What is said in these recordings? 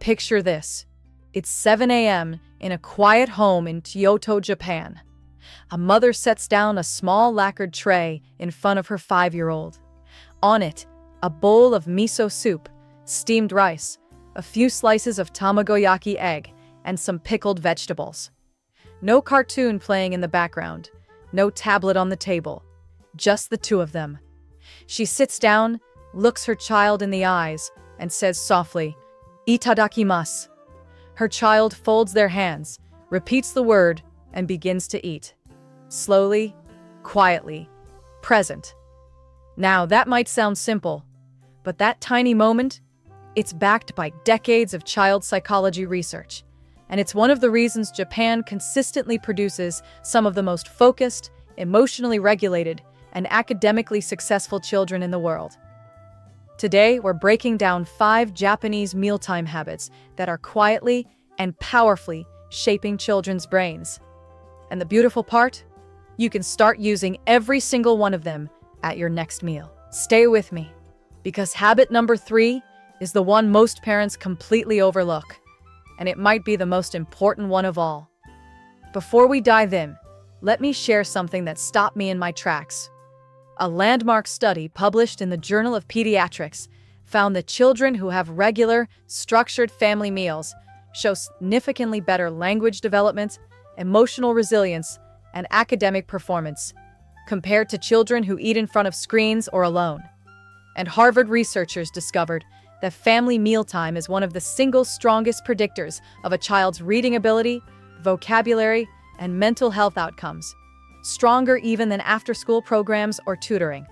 Picture this. It's 7 a.m. in a quiet home in Kyoto, Japan. A mother sets down a small lacquered tray in front of her 5-year-old. On it, a bowl of miso soup, steamed rice, a few slices of tamagoyaki egg, and some pickled vegetables. No cartoon playing in the background, no tablet on the table, just the two of them. She sits down, looks her child in the eyes, and says softly, "Itadakimasu." Her child folds their hands, repeats the word, and begins to eat. Slowly, quietly, present. Now, that might sound simple, but that tiny moment, it's backed by decades of child psychology research, and it's one of the reasons Japan consistently produces some of the most focused, emotionally regulated, and academically successful children in the world. Today, we're breaking down 5 Japanese mealtime habits that are quietly and powerfully shaping children's brains. And the beautiful part? You can start using every single one of them at your next meal. Stay with me, because habit number 3 is the one most parents completely overlook, and it might be the most important one of all. Before we dive in, let me share something that stopped me in my tracks. A landmark study published in the Journal of Pediatrics found that children who have regular, structured family meals show significantly better language development, emotional resilience, and academic performance compared to children who eat in front of screens or alone. And Harvard researchers discovered that family mealtime is one of the single strongest predictors of a child's reading ability, vocabulary, and mental health outcomes, stronger even than after-school programs or tutoring.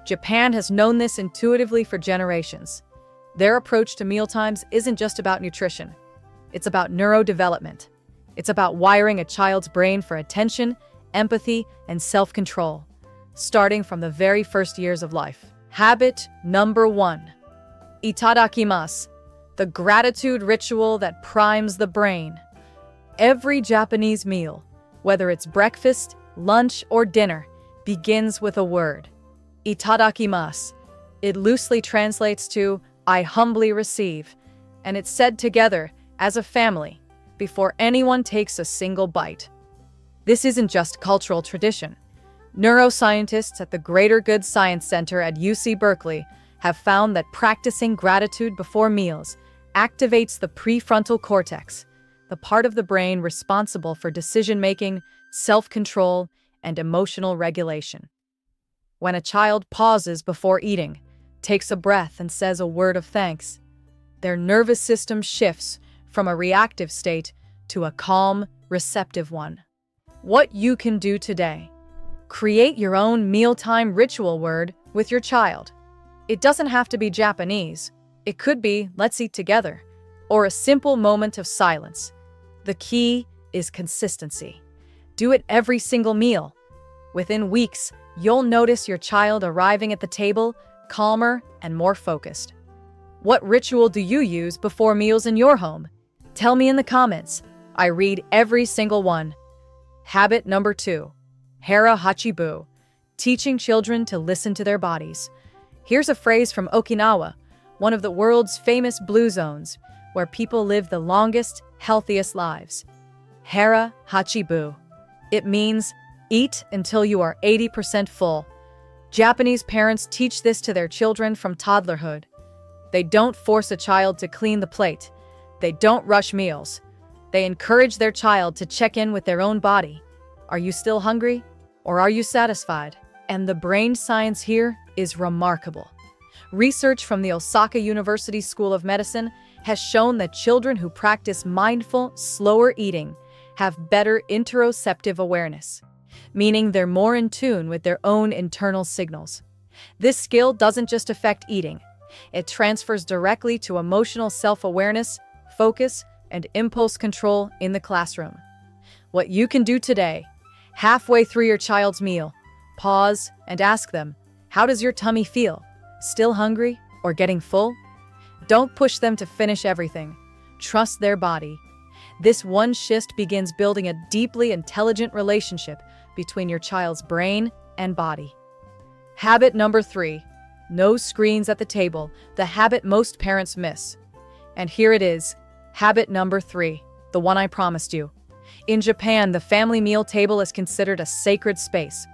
Japan has known this intuitively for generations. Their approach to mealtimes isn't just about nutrition. It's about neurodevelopment. It's about wiring a child's brain for attention, empathy, and self-control, starting from the very first years of life. Habit number 1. Itadakimasu, the gratitude ritual that primes the brain. Every Japanese meal, whether it's breakfast, lunch, or dinner, begins with a word. Itadakimasu. It loosely translates to, "I humbly receive," and it's said together, as a family, before anyone takes a single bite. This isn't just cultural tradition. Neuroscientists at the Greater Good Science Center at UC Berkeley have found that practicing gratitude before meals activates the prefrontal cortex, the part of the brain responsible for decision-making, self-control, and emotional regulation. When a child pauses before eating, takes a breath, and says a word of thanks, their nervous system shifts from a reactive state to a calm, receptive one. What you can do today: create your own mealtime ritual word with your child. It doesn't have to be Japanese. It could be "let's eat together," or a simple moment of silence. The key is consistency. Do it every single meal. Within weeks, you'll notice your child arriving at the table calmer and more focused. What ritual do you use before meals in your home? Tell me in the comments. I read every single one. Habit number 2. Hara Hachibu, teaching children to listen to their bodies. Here's a phrase from Okinawa, one of the world's famous blue zones, where people live the longest, healthiest lives. Hara Hachibu. It means, eat until you are 80% full. Japanese parents teach this to their children from toddlerhood. They don't force a child to clean the plate. They don't rush meals. They encourage their child to check in with their own body. Are you still hungry? Or are you satisfied? And the brain science here is remarkable. Research from the Osaka University School of Medicine has shown that children who practice mindful, slower eating have better interoceptive awareness, meaning they're more in tune with their own internal signals. This skill doesn't just affect eating. It transfers directly to emotional self-awareness, focus, and impulse control in the classroom. What you can do today: halfway through your child's meal, pause and ask them, "How does your tummy feel? Still hungry or getting full?" Don't push them to finish everything. Trust their body. This one shift begins building a deeply intelligent relationship between your child's brain and body. Habit number 3. No screens at the table, the habit most parents miss. And here it is, habit number 3, the one I promised you. In Japan, the family meal table is considered a sacred space.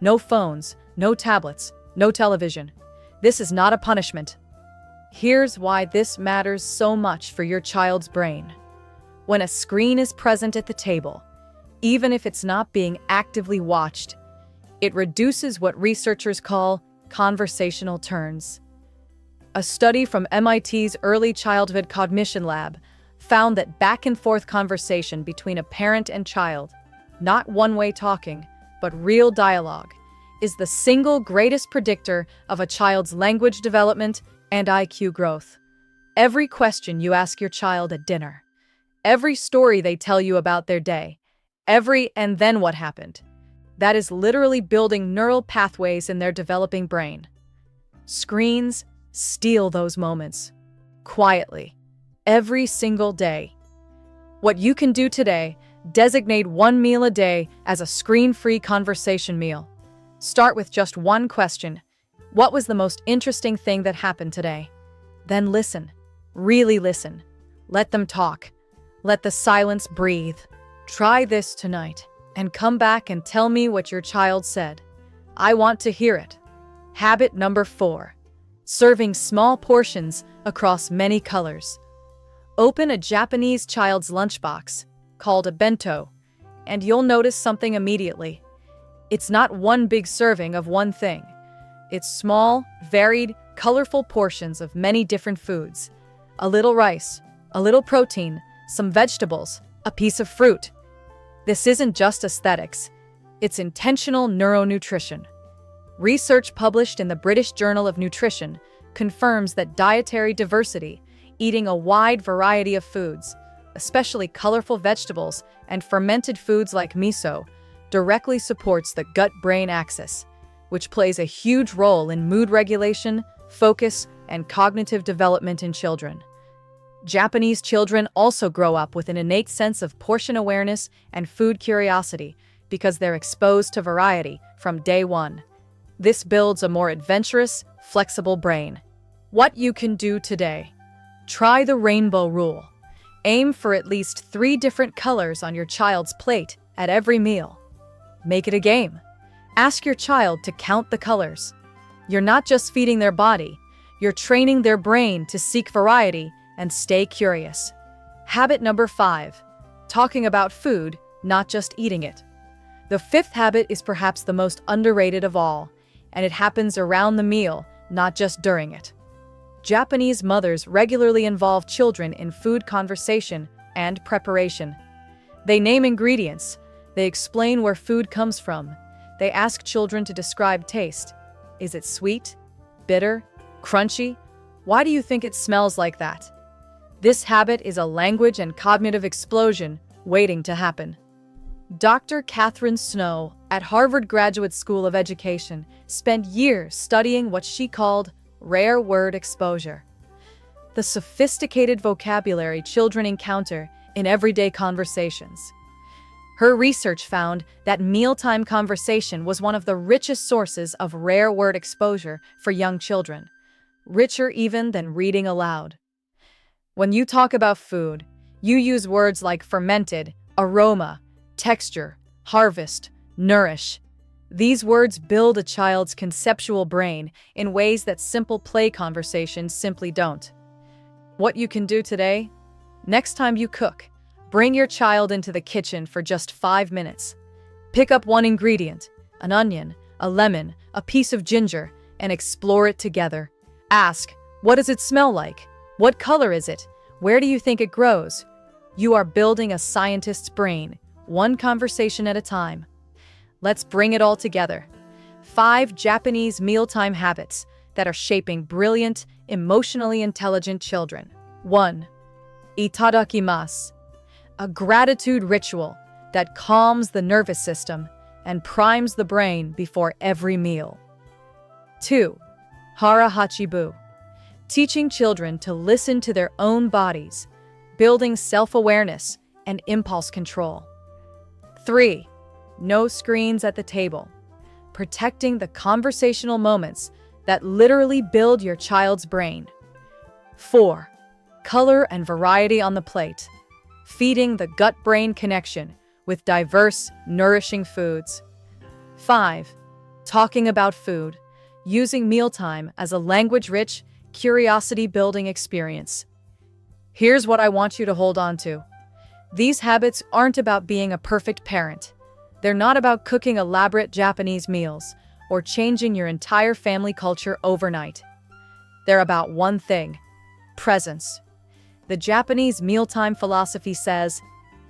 No phones, no tablets, no television. This is not a punishment. Here's why this matters so much for your child's brain. When a screen is present at the table, even if it's not being actively watched, it reduces what researchers call conversational turns. A study from MIT's Early Childhood Cognition Lab found that back-and-forth conversation between a parent and child, not one-way talking, but real dialogue, is the single greatest predictor of a child's language development and IQ growth. Every question you ask your child at dinner, every story they tell you about their day, every "and then what happened," that is literally building neural pathways in their developing brain. Screens steal those moments, quietly, every single day. What you can do today, designate one meal a day as a screen-free conversation meal. Start with just one question. What was the most interesting thing that happened today? Then listen. Really listen. Let them talk. Let the silence breathe. Try this tonight and come back and tell me what your child said. I want to hear it. Habit number 4. Serving small portions across many colors. Open a Japanese child's lunchbox, called a bento, and you'll notice something immediately. It's not one big serving of one thing. It's small, varied, colorful portions of many different foods. A little rice, a little protein, some vegetables, a piece of fruit. This isn't just aesthetics. It's intentional neuronutrition. Research published in the British Journal of Nutrition confirms that dietary diversity, eating a wide variety of foods, especially colorful vegetables and fermented foods like miso, directly supports the gut-brain axis, which plays a huge role in mood regulation, focus, and cognitive development in children. Japanese children also grow up with an innate sense of portion awareness and food curiosity because they're exposed to variety from day one. This builds a more adventurous, flexible brain. What you can do today. Try the rainbow rule. Aim for at least 3 different colors on your child's plate at every meal. Make it a game. Ask your child to count the colors. You're not just feeding their body, you're training their brain to seek variety and stay curious. Habit number 5. Talking about food, not just eating it. The 5th habit is perhaps the most underrated of all, and it happens around the meal, not just during it. Japanese mothers regularly involve children in food conversation and preparation. They name ingredients, they explain where food comes from, they ask children to describe taste. Is it sweet? Bitter? Crunchy? Why do you think it smells like that? This habit is a language and cognitive explosion waiting to happen. Dr. Catherine Snow at Harvard Graduate School of Education spent years studying what she called rare word exposure, the sophisticated vocabulary children encounter in everyday conversations. Her research found that mealtime conversation was one of the richest sources of rare word exposure for young children, richer even than reading aloud. When you talk about food, you use words like fermented, aroma, texture, harvest, nourish. These words build a child's conceptual brain in ways that simple play conversations simply don't. What you can do today? Next time you cook, bring your child into the kitchen for just 5 minutes. Pick up one ingredient, an onion, a lemon, a piece of ginger, and explore it together. Ask, what does it smell like? What color is it? Where do you think it grows? You are building a scientist's brain, one conversation at a time. Let's bring it all together. 5 Japanese mealtime habits that are shaping brilliant, emotionally intelligent children. 1. Itadakimasu. A gratitude ritual that calms the nervous system and primes the brain before every meal. 2. Hara hachibu. Teaching children to listen to their own bodies, building self-awareness and impulse control. 3. No screens at the table. Protecting the conversational moments that literally build your child's brain. 4. color and variety on the plate, feeding the gut-brain connection with diverse, nourishing foods. 5. Talking about food, using mealtime as a language-rich, curiosity-building experience. Here's what I want you to hold on to. These habits aren't about being a perfect parent. They're not about cooking elaborate Japanese meals or changing your entire family culture overnight. They're about one thing: presence. The Japanese mealtime philosophy says,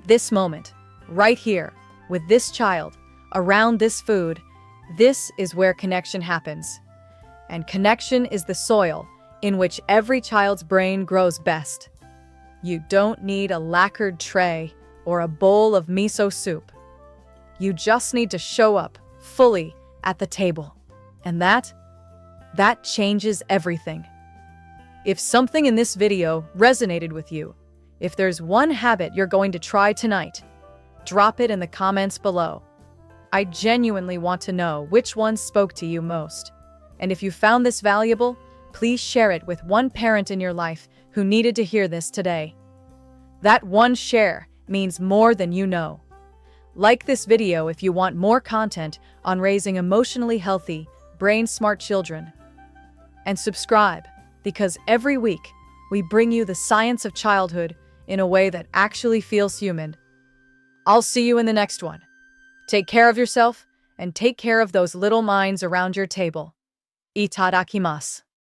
this moment, right here, with this child, around this food, this is where connection happens. And connection is the soil in which every child's brain grows best. You don't need a lacquered tray or a bowl of miso soup. You just need to show up fully at the table. And that changes everything. If something in this video resonated with you, if there's one habit you're going to try tonight, drop it in the comments below. I genuinely want to know which one spoke to you most. And if you found this valuable, please share it with one parent in your life who needed to hear this today. That one share means more than you know. Like this video if you want more content on raising emotionally healthy, brain-smart children. And subscribe, because every week we bring you the science of childhood in a way that actually feels human. I'll see you in the next one. Take care of yourself and take care of those little minds around your table. Itadakimasu.